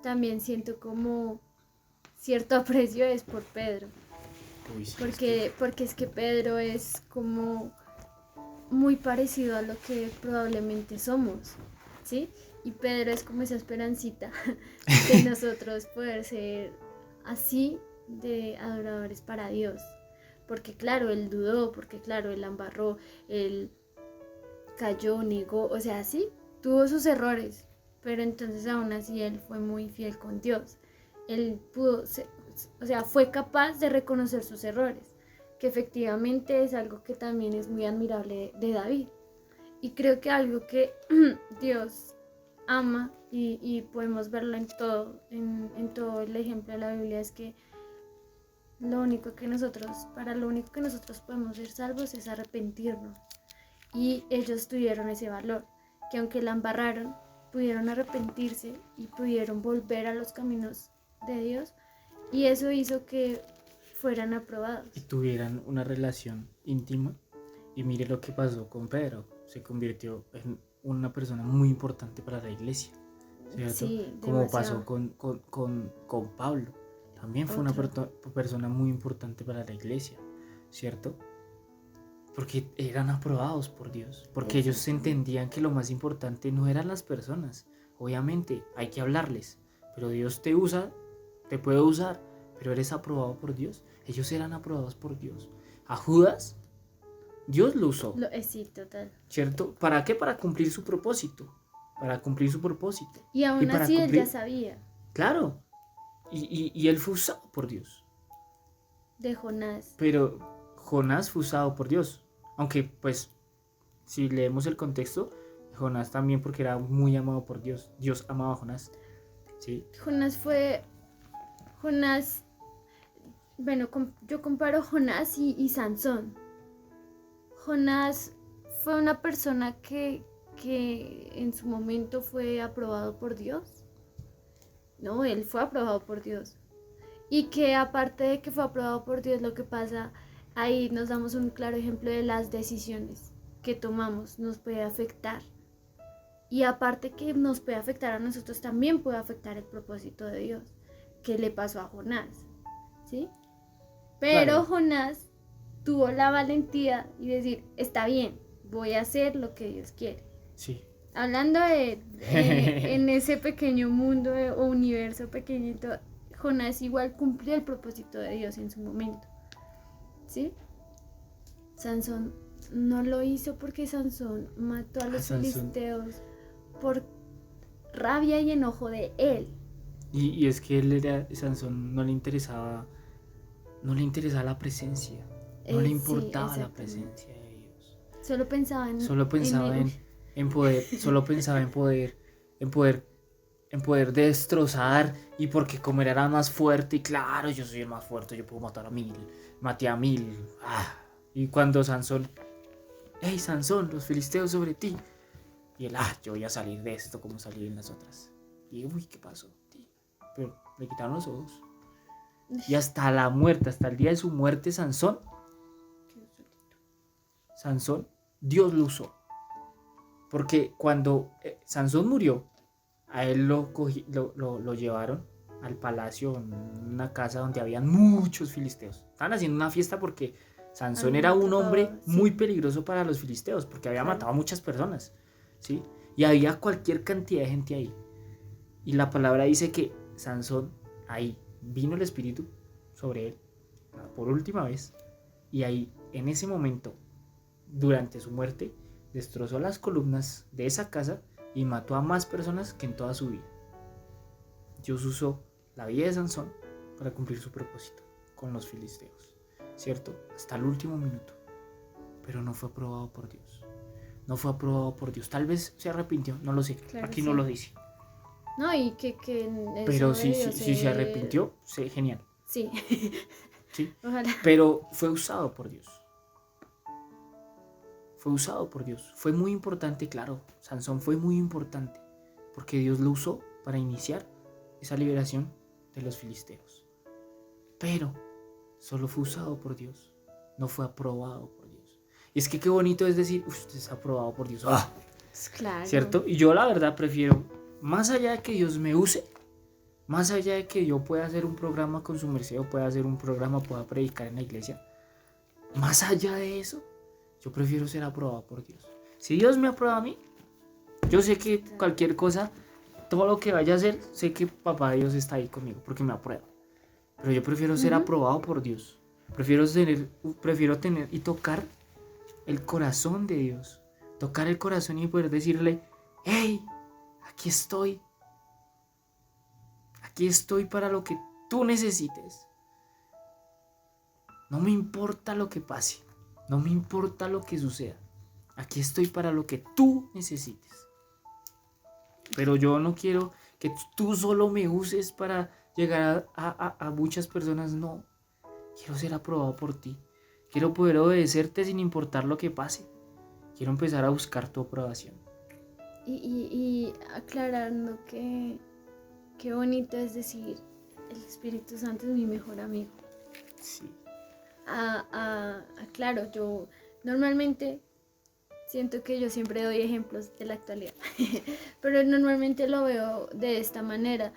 [SPEAKER 2] también siento como cierto aprecio es por Pedro.
[SPEAKER 1] Uy, sí,
[SPEAKER 2] Porque es que Pedro es como muy parecido a lo que probablemente somos, ¿sí? Y Pedro es como esa esperancita de nosotros poder ser así de adoradores para Dios. Porque claro, él dudó, porque claro, él embarró, él cayó, negó, o sea, sí, tuvo sus errores, pero entonces aún así él fue muy fiel con Dios. Él pudo, o sea, fue capaz de reconocer sus errores, que efectivamente es algo que también es muy admirable de David. Y creo que algo que Dios ama y podemos verlo en todo el ejemplo de la Biblia es que para lo único que nosotros podemos ser salvos es arrepentirnos. Y ellos tuvieron ese valor, que aunque la embarraron, pudieron arrepentirse y pudieron volver a los caminos de Dios, y eso hizo que fueran aprobados.
[SPEAKER 1] Y tuvieran una relación íntima. Y mire lo que pasó con Pedro. Se convirtió en una persona muy importante para la iglesia, ¿cierto?
[SPEAKER 2] Sí,
[SPEAKER 1] como
[SPEAKER 2] demasiado.
[SPEAKER 1] pasó con Pablo. También fue una persona muy importante para la iglesia, ¿cierto? Porque eran aprobados por Dios. Porque ellos entendían que lo más importante no eran las personas. Obviamente hay que hablarles, pero Dios te usa, te puede usar, pero eres aprobado por Dios. Ellos eran aprobados por Dios. A Judas, Dios lo usó.
[SPEAKER 2] Sí, total.
[SPEAKER 1] ¿Cierto? ¿Para qué? Para cumplir su propósito. Para cumplir su propósito.
[SPEAKER 2] Y aún
[SPEAKER 1] para
[SPEAKER 2] así
[SPEAKER 1] cumplir...
[SPEAKER 2] él ya sabía.
[SPEAKER 1] Claro. Y él fue usado por Dios.
[SPEAKER 2] De Jonás.
[SPEAKER 1] Pero Jonás fue usado por Dios. Aunque, pues, si leemos el contexto, Jonás también porque era muy amado por Dios. Dios amaba a Jonás. ¿Sí?
[SPEAKER 2] Jonás, bueno, yo comparo Jonás y Sansón. Jonás fue una persona que en su momento fue aprobado por Dios. No, él fue aprobado por Dios. Y que aparte de que fue aprobado por Dios, lo que pasa, ahí nos damos un claro ejemplo de las decisiones que tomamos, nos puede afectar. Y aparte que nos puede afectar a nosotros, también puede afectar el propósito de Dios, que le pasó a Jonás, ¿sí? Pero claro, Jonás tuvo la valentía y decir, está bien, voy a hacer lo que Dios quiere.
[SPEAKER 1] Sí.
[SPEAKER 2] Hablando de en ese pequeño mundo o universo pequeñito, Jonás igual cumplió el propósito de Dios en su momento, ¿sí? Sansón no lo hizo porque Sansón mató a los filisteos por rabia y enojo de él.
[SPEAKER 1] Y es que Sansón no le interesaba la presencia, no le importaba la presencia de Dios.
[SPEAKER 2] Solo pensaba
[SPEAKER 1] en poder destrozar, y porque como era más fuerte, y claro, yo soy el más fuerte, yo puedo matar a 1000, maté a 1000. Y cuando Sansón, hey Sansón, los filisteos sobre ti, y él, yo voy a salir de esto como salí en las otras. Y uy, ¿qué pasó? Pero le quitaron los ojos. Y hasta la muerte, hasta el día de su muerte, Sansón, Dios lo usó. Porque cuando Sansón murió, a él lo llevaron al palacio, en una casa donde habían muchos filisteos. Estaban haciendo una fiesta porque Sansón era un hombre muy peligroso para los filisteos, porque había matado a muchas personas, ¿sí? Y había cualquier cantidad de gente ahí. Y la palabra dice que Sansón, ahí vino el Espíritu sobre él por última vez, y ahí, en ese momento, durante su muerte, destrozó las columnas de esa casa y mató a más personas que en toda su vida. Dios usó la vida de Sansón para cumplir su propósito con los filisteos, ¿cierto? Hasta el último minuto. Pero no fue aprobado por Dios. No fue aprobado por Dios. Tal vez se arrepintió, no lo sé.
[SPEAKER 2] Claro,
[SPEAKER 1] Aquí
[SPEAKER 2] sí.
[SPEAKER 1] no lo dice.
[SPEAKER 2] No, y que eso
[SPEAKER 1] Pero si
[SPEAKER 2] debió
[SPEAKER 1] se
[SPEAKER 2] ser-
[SPEAKER 1] arrepintió, sí, genial.
[SPEAKER 2] Sí,
[SPEAKER 1] ¿Sí?
[SPEAKER 2] ojalá.
[SPEAKER 1] Pero fue usado por Dios. Fue usado por Dios. Fue muy importante, claro. Sansón fue muy importante. Porque Dios lo usó para iniciar esa liberación de los filisteos. Pero solo fue usado por Dios. No fue aprobado por Dios. Y es que qué bonito es decir, usted es aprobado por Dios. ¡Ah!
[SPEAKER 2] Claro.
[SPEAKER 1] ¿Cierto? Y yo la verdad prefiero, más allá de que Dios me use, más allá de que yo pueda hacer un programa con su merced o pueda hacer un programa, pueda predicar en la iglesia, más allá de eso, yo prefiero ser aprobado por Dios. Si Dios me aprueba a mí, yo sé que cualquier cosa, todo lo que vaya a hacer, sé que papá Dios está ahí conmigo porque me aprueba. Pero yo prefiero ser aprobado por Dios. Prefiero tener y tocar el corazón de Dios. Tocar el corazón y poder decirle, hey, aquí estoy. Aquí estoy para lo que tú necesites. No me importa lo que pase. No me importa lo que suceda. Aquí estoy para lo que tú necesites. Pero yo no quiero que tú solo me uses para llegar a muchas personas. No. Quiero ser aprobado por ti. Quiero poder obedecerte sin importar lo que pase. Quiero empezar a buscar tu aprobación.
[SPEAKER 2] Y aclarando que qué bonito es decir, el Espíritu Santo es mi mejor amigo.
[SPEAKER 1] Sí.
[SPEAKER 2] Claro, yo normalmente siento que yo siempre doy ejemplos de la actualidad, pero normalmente lo veo de esta manera.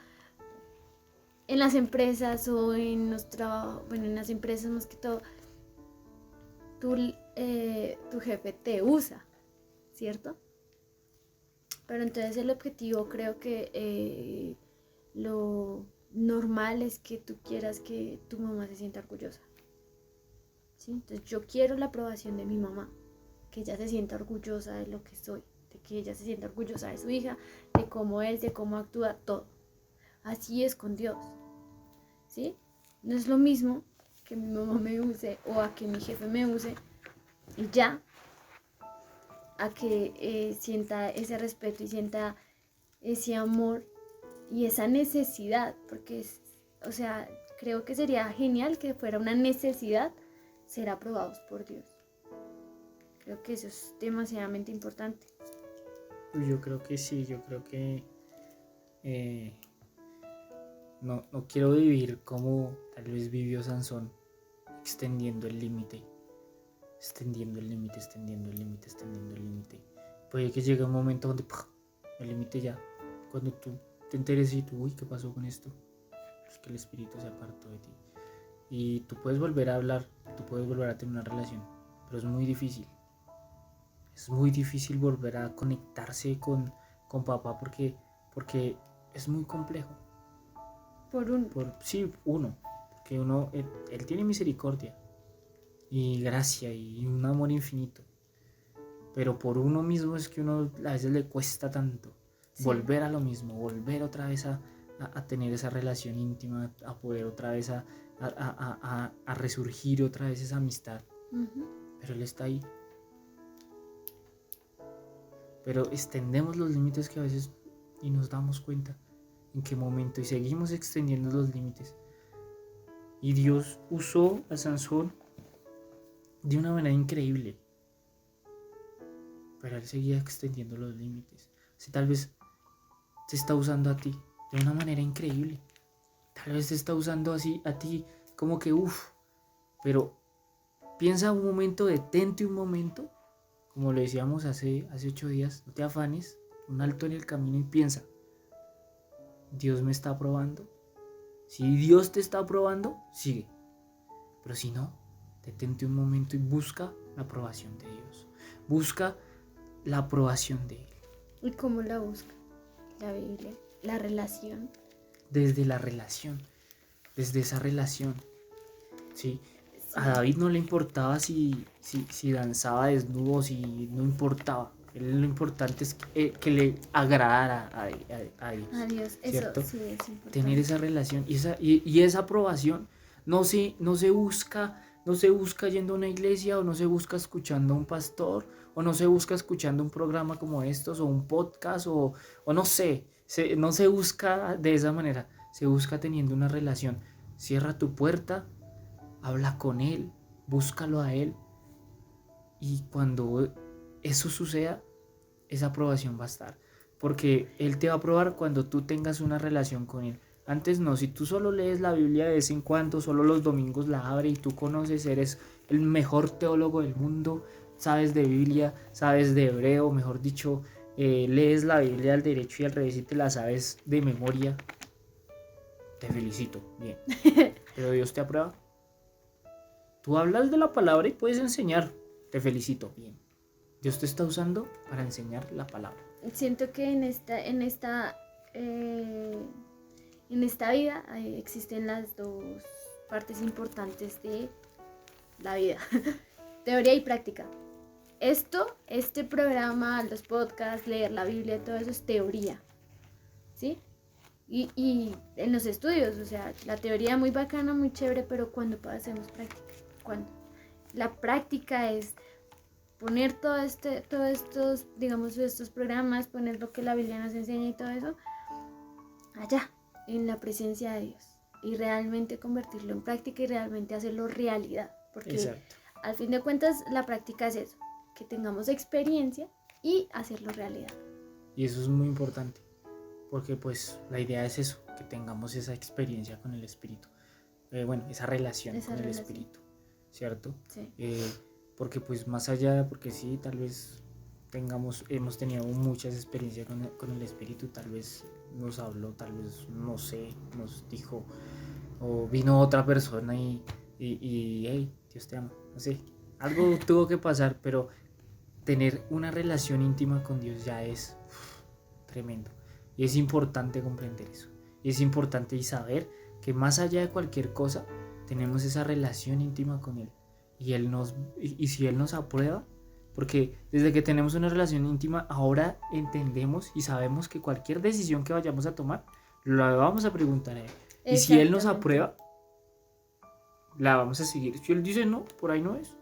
[SPEAKER 2] En las empresas o en los trabajos, bueno, en las empresas más que todo, tu jefe te usa, ¿cierto? Pero entonces el objetivo creo que lo normal es que tú quieras que tu mamá se sienta orgullosa. ¿Sí? Entonces yo quiero la aprobación de mi mamá, que ella se sienta orgullosa de lo que soy, de que ella se sienta orgullosa de su hija, de cómo es, de cómo actúa, todo. Así es con Dios, ¿sí? No es lo mismo que mi mamá me use o a que mi jefe me use y ya, a que sienta ese respeto y sienta ese amor y esa necesidad, porque o sea, creo que sería genial que fuera una necesidad ser aprobados por Dios. Creo que eso es demasiadamente importante.
[SPEAKER 1] Yo creo que sí, yo creo que no quiero vivir como tal vez vivió Sansón, extendiendo el límite. Puede que llegue un momento donde el límite ya, cuando tú te enteres y tú, uy, ¿qué pasó con esto? Es que el espíritu se apartó de ti. Y tú puedes volver a hablar, tú puedes volver a tener una relación, pero es muy difícil. Es muy difícil volver a conectarse con papá porque es muy complejo. Sí, porque él tiene misericordia y gracia y un amor infinito, pero por uno mismo es que uno a veces le cuesta tanto volver a lo mismo, volver otra vez a tener esa relación íntima, a poder otra vez a resurgir otra vez esa amistad. Pero él está ahí. Pero extendemos los límites que a veces y nos damos cuenta en qué momento y seguimos extendiendo los límites. Y Dios usó a Sansón de una manera increíble, pero él seguía extendiendo los límites. Si tal vez te está usando a ti de una manera increíble, tal vez te está usando así a ti como que pero piensa un momento, detente un momento, como lo decíamos hace 8 días, no te afanes, un alto en el camino y piensa, Dios me está aprobando. Si Dios te está aprobando, sigue, pero si no, detente un momento y busca la aprobación de Dios, busca la aprobación de Él.
[SPEAKER 2] ¿Y cómo la busca? La Biblia, la relación.
[SPEAKER 1] Desde la relación, desde esa relación, ¿sí? A David no le importaba si danzaba desnudo, si no importaba. Lo importante es que le agradara a Dios.
[SPEAKER 2] Adiós,
[SPEAKER 1] ¿cierto?
[SPEAKER 2] eso sí es importante.
[SPEAKER 1] Tener esa relación y esa aprobación no se busca yendo a una iglesia, o no se busca escuchando a un pastor, o no se busca escuchando un programa como estos, o un podcast, o no sé, no se busca de esa manera, se busca teniendo una relación. Cierra tu puerta, habla con él, búscalo a él, y cuando eso suceda, esa aprobación va a estar, porque él te va a aprobar cuando tú tengas una relación con él. Antes no, si tú solo lees la Biblia de vez en cuando, solo los domingos la abres y tú conoces, eres el mejor teólogo del mundo, sabes de Biblia, sabes de hebreo, mejor dicho, lees la Biblia al derecho y al revés y te la sabes de memoria, te felicito, bien. Pero Dios te aprueba. Tú hablas de la palabra y puedes enseñar, te felicito, bien. Dios te está usando para enseñar la palabra.
[SPEAKER 2] Siento que en esta vida existen las dos partes importantes de la vida, teoría y práctica. Este programa, los podcasts, leer la Biblia, todo eso es teoría, ¿sí? Y en los estudios, o sea, la teoría muy bacana, muy chévere, pero ¿cuándo hacemos práctica? ¿Cuándo? La práctica es poner todos estos, digamos, estos programas, poner lo que la Biblia nos enseña y todo eso allá, en la presencia de Dios, y realmente convertirlo en práctica y realmente hacerlo realidad, porque
[SPEAKER 1] Exacto.
[SPEAKER 2] Al fin de cuentas la práctica es eso, que tengamos experiencia y hacerlo realidad.
[SPEAKER 1] Y eso es muy importante, porque pues la idea es eso, que tengamos esa experiencia con el Espíritu, esa relación con el Espíritu, ¿cierto?
[SPEAKER 2] Sí.
[SPEAKER 1] Porque pues más allá, porque sí, tal vez hemos tenido muchas experiencias con el Espíritu, tal vez nos habló, tal vez, no sé, nos dijo, o vino otra persona y hey, Dios te ama, no sé, algo tuvo que pasar, pero tener una relación íntima con Dios ya es tremendo, y es importante comprender eso, y es importante y saber que más allá de cualquier cosa, tenemos esa relación íntima con Él, y si Él nos aprueba, porque desde que tenemos una relación íntima, ahora entendemos y sabemos que cualquier decisión que vayamos a tomar, la vamos a preguntar a Él. Y si Él nos aprueba, la vamos a seguir. Si Él dice no, por ahí no es,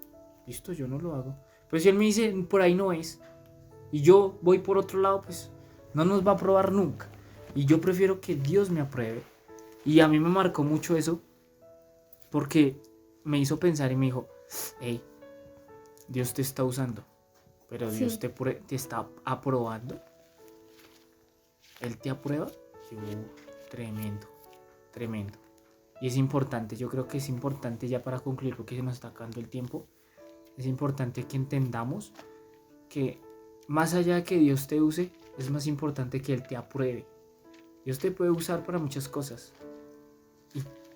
[SPEAKER 1] listo, yo no lo hago. Pero si Él me dice por ahí no es, y yo voy por otro lado, pues no nos va a aprobar nunca. Y yo prefiero que Dios me apruebe. Y a mí me marcó mucho eso, porque me hizo pensar y me dijo, hey, Dios te está usando, pero Dios
[SPEAKER 2] Sí.
[SPEAKER 1] te está aprobando. Él te aprueba. Tremendo. Y es importante, yo creo que es importante, ya para concluir, porque se nos está acabando el tiempo, es importante que entendamos que más allá de que Dios te use, es más importante que Él te apruebe. Dios te puede usar para muchas cosas.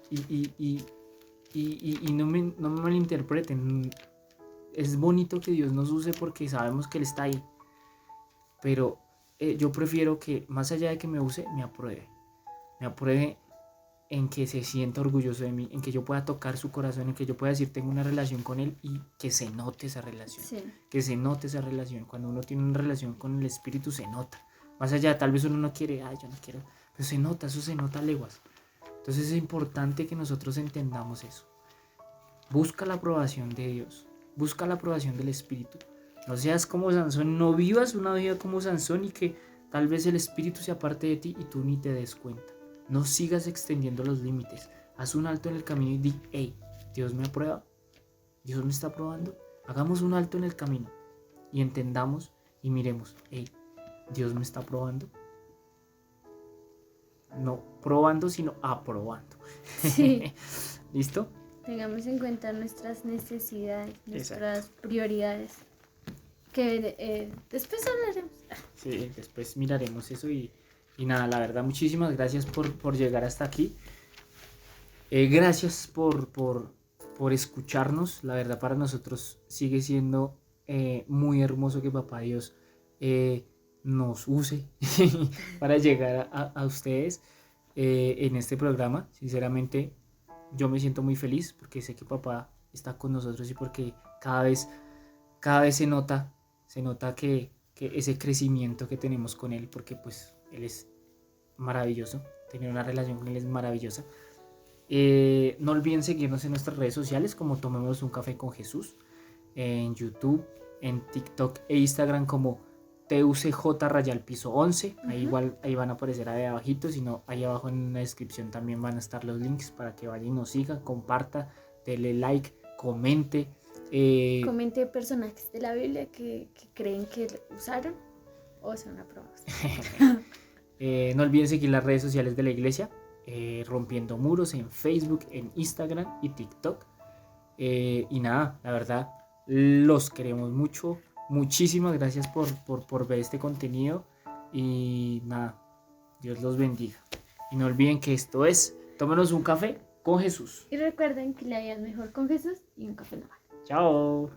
[SPEAKER 1] Y no me malinterpreten. Es bonito que Dios nos use porque sabemos que Él está ahí. Pero yo prefiero que, más allá de que me use, me apruebe. Me apruebe en que se sienta orgulloso de mí, en que yo pueda tocar su corazón, en que yo pueda decir tengo una relación con Él y que se note esa relación.
[SPEAKER 2] Sí.
[SPEAKER 1] Que se note esa relación. Cuando uno tiene una relación con el Espíritu, se nota. Más allá, tal vez uno no quiere, yo no quiero. Pero se nota, eso se nota a leguas. Entonces es importante que nosotros entendamos eso. Busca la aprobación de Dios. Busca la aprobación del Espíritu. No seas como Sansón, no vivas una vida como Sansón y que tal vez el Espíritu se aparte de ti y tú ni te des cuenta. No sigas extendiendo los límites. Haz un alto en el camino y di, hey, Dios me aprueba. Dios me está aprobando. Hagamos un alto en el camino y entendamos y miremos, hey, Dios me está aprobando. No probando, sino aprobando.
[SPEAKER 2] Sí.
[SPEAKER 1] ¿Listo?
[SPEAKER 2] Tengamos en cuenta nuestras necesidades, nuestras prioridades, que después hablaremos.
[SPEAKER 1] Sí, después miraremos eso y nada, la verdad, muchísimas gracias por llegar hasta aquí. Gracias por escucharnos. La verdad, para nosotros sigue siendo muy hermoso que Papá Dios nos use para llegar a ustedes en este programa. Sinceramente, yo me siento muy feliz porque sé que Papá está con nosotros y porque cada vez se nota que ese crecimiento que tenemos con Él, porque pues Él es maravilloso, tener una relación con Él es maravillosa. No olviden seguirnos en nuestras redes sociales como Tomemos un Café con Jesús, en YouTube, en TikTok e Instagram como TUCJ_11. Ahí igual ahí van a aparecer ahí abajito, sino ahí abajo en la descripción también van a estar los links para que vayan y nos sigan, comparta, dele like, comente.
[SPEAKER 2] Comente personajes de la Biblia que creen que usaron o son aprobados.
[SPEAKER 1] No olviden seguir las redes sociales de la iglesia, Rompiendo Muros en Facebook, en Instagram y TikTok. Y nada, la verdad, los queremos mucho. Muchísimas gracias por ver este contenido. Y nada, Dios los bendiga. Y no olviden que esto es Tómenos un café con Jesús.
[SPEAKER 2] Y recuerden que la vida es mejor con Jesús y un café normal.
[SPEAKER 1] Chao.